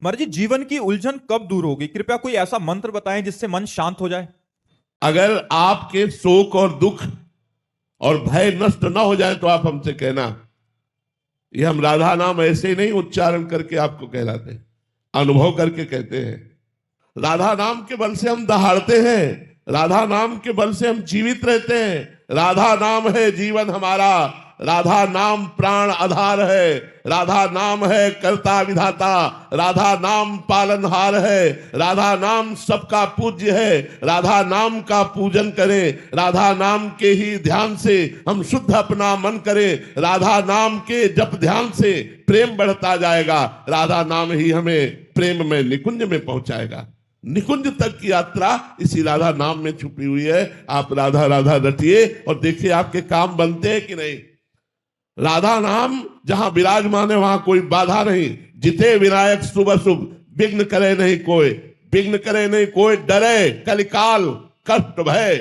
महाराज जी, जीवन की उलझन कब दूर होगी? कृपया कोई ऐसा मंत्र बताएं जिससे मन शांत हो जाए। अगर आपके शोक और दुख और भय नष्ट ना हो जाए तो आप हमसे कहना। ये हम राधा नाम ऐसे ही नहीं उच्चारण करके आपको कहलाते, अनुभव करके कहते हैं। राधा नाम के बल से हम दहाड़ते हैं, राधा नाम के बल से हम जीवित रहते हैं। राधा नाम है जीवन हमारा, राधा नाम प्राण आधार है, राधा नाम है कर्ता विधाता, राधा नाम पालनहार है, राधा नाम सबका पूज्य है। राधा नाम का पूजन करें, राधा नाम के ही ध्यान से हम शुद्ध अपना मन करें। राधा नाम के जप ध्यान से प्रेम बढ़ता जाएगा, राधा नाम ही हमें प्रेम में निकुंज में पहुंचाएगा। निकुंज तक की यात्रा इसी राधा नाम में छुपी हुई है। आप राधा राधा रटिए और देखिए आपके काम बनते हैं कि नहीं। राधा नाम जहां विराजमान है वहां कोई बाधा नहीं। जिते विनायक शुभ शुभ, विघ्न करे नहीं कोई, विघ्न करे नहीं कोई, डरे कलिकाल कष्ट भय।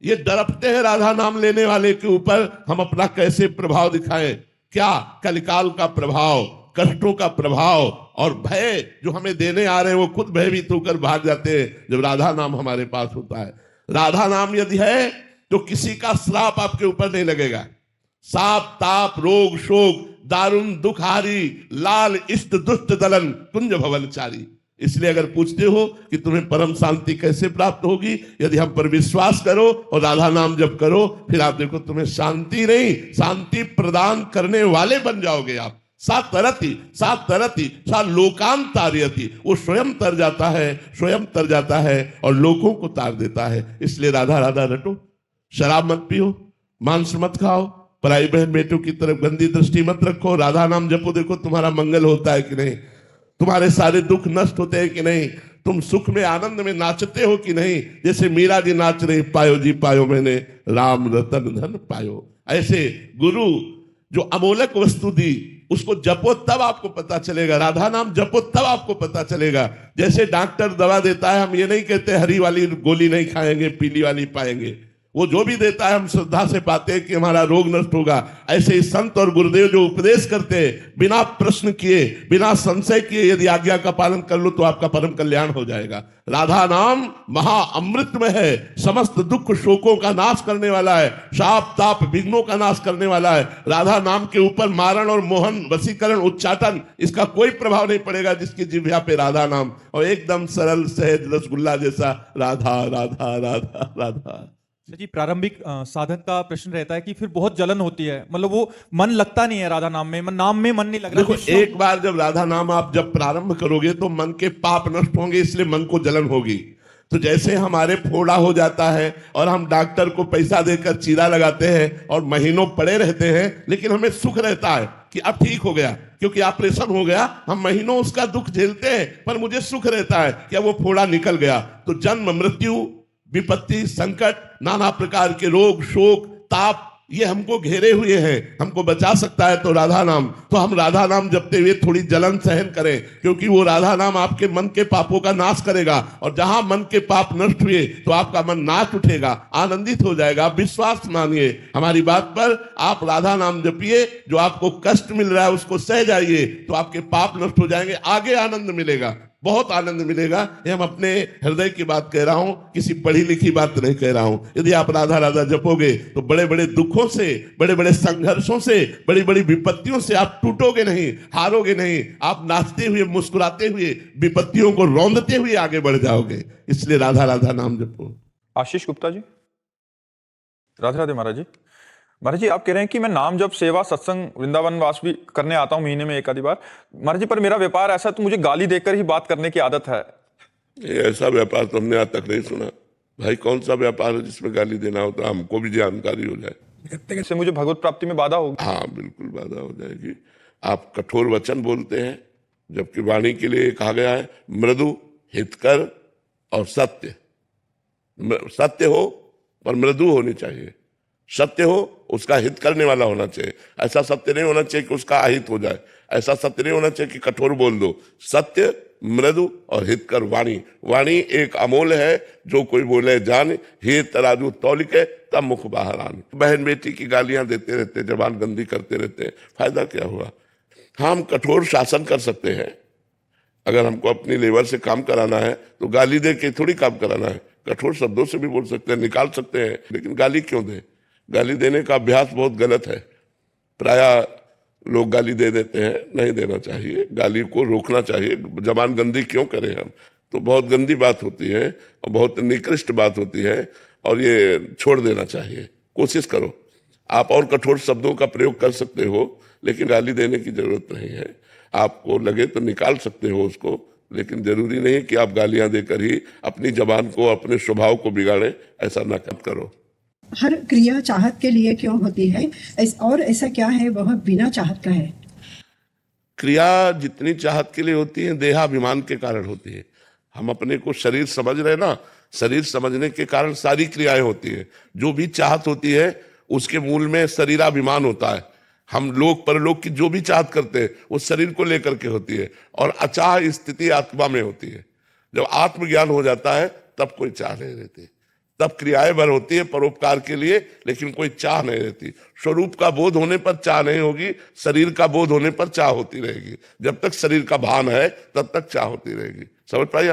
ये डरपते हैं राधा नाम लेने वाले के ऊपर हम अपना कैसे प्रभाव दिखाएं। क्या कलिकाल का प्रभाव, कष्टों का प्रभाव और भय जो हमें देने आ रहे हैं वो खुद भयभीत होकर भाग जाते हैं जब राधा नाम हमारे पास होता है। राधा नाम यदि है तो किसी का श्राप आपके ऊपर नहीं लगेगा। साप ताप रोग शोक दारुण दुख हारी, लाल इष्ट दुष्ट दलन कुंज भवनचारी। इसलिए अगर पूछते हो कि तुम्हें परम शांति कैसे प्राप्त होगी, यदि हम पर विश्वास करो और राधा नाम जप करो, फिर आप देखो तुम्हें शांति नहीं शांति प्रदान करने वाले बन जाओगे आप। सा तरती सा लोकान तारयति, वो स्वयं तर जाता है, स्वयं तर जाता है और लोगों को तार देता है। इसलिए राधा राधा रटो, शराब मत पियो, मांस मत खाओ, पराई बहन बेटों की तरफ गंदी दृष्टि मत रखो, राधा नाम जपो, देखो तुम्हारा मंगल होता है कि नहीं, तुम्हारे सारे दुख नष्ट होते हैं कि नहीं, तुम सुख में आनंद में नाचते हो कि नहीं। जैसे मीरा जी नाच रही, पायो जी पायो मैंने राम रतन धन पायो। ऐसे गुरु जो अमोलक वस्तु दी उसको जपो तब आपको पता चलेगा, राधा नाम जपो तब आपको पता चलेगा। जैसे डॉक्टर दवा देता है, हम ये नहीं कहते हरी वाली गोली नहीं खाएंगे पीली वाली पाएंगे, वो जो भी देता है हम श्रद्धा से पाते हैं कि हमारा रोग नष्ट होगा। ऐसे ही संत और गुरुदेव जो उपदेश करते हैं बिना प्रश्न किए बिना संशय किए यदि आज्ञा का पालन कर लो तो आपका परम कल्याण हो जाएगा। राधा नाम महा अमृत में है, समस्त दुख शोकों का नाश करने वाला है, शाप ताप विघ्नों का नाश करने वाला है। राधा नाम के ऊपर मारण और मोहन वशीकरण उच्चाटन इसका कोई प्रभाव नहीं पड़ेगा जिसकी जिह्वा पे राधा नाम, और एकदम सरल सहज रसगुल्ला जैसा राधा राधा राधा राधा। जी, प्रारंभिक साधन का प्रश्न रहता है कि फिर बहुत जलन होती है, मतलब वो मन लगता नहीं है राधा नाम में, नाम में मन नहीं लग रहा। देखो एक बार जब राधा नाम आप जब प्रारंभ करोगे तो मन के पाप नष्ट होंगे, इसलिए मन को जलन होगी। तो जैसे हमारे फोड़ा हो जाता है और हम डॉक्टर को पैसा देकर चीरा लगाते हैं और महीनों पड़े रहते हैं, लेकिन हमें सुख रहता है कि अब ठीक हो गया क्योंकि ऑपरेशन हो गया, हम महीनों उसका दुख झेलते हैं पर मुझे सुख रहता है कि अब वो फोड़ा निकल गया। तो जन्म मृत्यु विपत्ति संकट नाना प्रकार के रोग शोक ताप ये हमको घेरे हुए हैं, हमको बचा सकता है तो राधा नाम। तो हम राधा नाम जपते हुए थोड़ी जलन सहन करें, क्योंकि वो राधा नाम आपके मन के पापों का नाश करेगा, और जहां मन के पाप नष्ट हुए तो आपका मन नाच उठेगा, आनंदित हो जाएगा। विश्वास मानिए हमारी बात पर, आप राधा नाम जपिए, जो आपको कष्ट मिल रहा है उसको सह जाइए तो आपके पाप नष्ट हो जाएंगे, आगे आनंद मिलेगा, बहुत आनंद मिलेगा। ये हम अपने हृदय की बात कह रहा हूं, किसी पढ़ी लिखी बात नहीं कह रहा हूं। यदि आप राधा राधा जपोगे तो बड़े बड़े दुखों से, बड़े बड़े संघर्षों से, बड़ी बड़ी विपत्तियों से आप टूटोगे नहीं, हारोगे नहीं, आप नाचते हुए मुस्कुराते हुए विपत्तियों को रौंदते हुए आगे बढ़ जाओगे। इसलिए राधा राधा नाम जपो। आशीष गुप्ता जी। राधे राधे महाराज जी। महाराज जी, आप कह रहे हैं कि मैं नाम जप सेवा सत्संग वृंदावन वास भी करने आता हूं महीने में एक आधी बार। महाराज जी, पर मेरा व्यापार ऐसा तो मुझे गाली देकर ही बात करने की आदत है। ऐसा व्यापार तो हमने आज तक नहीं सुना भाई। कौन सा व्यापार है जिसमें गाली देना होता, हमको भी जानकारी हो जाए। इससे मुझे भगवत प्राप्ति में बाधा होगी। हाँ बिल्कुल बाधा हो जाएगी। आप कठोर वचन बोलते हैं, जबकि वाणी के लिए कहा गया है मृदु हितकर और सत्य। सत्य हो पर मृदु होनी चाहिए, सत्य हो उसका हित करने वाला होना चाहिए। ऐसा सत्य नहीं होना चाहिए कि उसका अहित हो जाए, ऐसा सत्य नहीं होना चाहिए कि कठोर बोल दो। सत्य मृदु और हितकर वाणी। वाणी एक अमोल है, जो कोई बोले जान, हे तराजू तौलिके तब मुख बाहर आने। बहन बेटी की गालियां देते रहते, जबान गंदी करते रहते, फायदा क्या हुआ। हम कठोर शासन कर सकते हैं, अगर हमको अपनी लेवल से काम कराना है तो गाली दे के थोड़ी काम कराना है। कठोर शब्दों से भी बोल सकते हैं, निकाल सकते हैं, लेकिन गाली क्यों दें? गाली देने का अभ्यास बहुत गलत है। प्रायः लोग गाली दे देते हैं, नहीं देना चाहिए, गाली को रोकना चाहिए। जबान गंदी क्यों करें हम? तो बहुत गंदी बात होती है और बहुत निकृष्ट बात होती है, और ये छोड़ देना चाहिए। कोशिश करो, आप और कठोर शब्दों का प्रयोग कर सकते हो, लेकिन गाली देने की जरूरत नहीं है। आपको लगे तो निकाल सकते हो उसको, लेकिन जरूरी नहीं कि आप गालियां देकर ही अपनी जबान को, अपने स्वभाव को बिगाड़े। ऐसा ना करो। हर क्रिया चाहत के लिए क्यों होती है, और ऐसा क्या है वह बिना चाहत का है? क्रिया जितनी चाहत के लिए होती है, देहाभिमान के कारण होती है। हम अपने को शरीर समझ रहे ना, शरीर समझने के कारण सारी क्रियाएं होती है। जो भी चाहत होती है उसके मूल में शरीराभिमान होता है। हम लोग परलोक की जो भी चाहत करते हैं वो शरीर को लेकर के होती है, और अचाह स्थिति आत्मा में होती है। जब आत्मज्ञान हो जाता है तब कोई चाह नहीं रहती, तब क्रियाएं भर होती है परोपकार के लिए, लेकिन कोई चाह नहीं रहती। स्वरूप का बोध होने पर चाह नहीं होगी, शरीर का बोध होने पर चाह होती रहेगी। जब तक शरीर का भान है तब तक चाह होती रहेगी। समझ पाइए?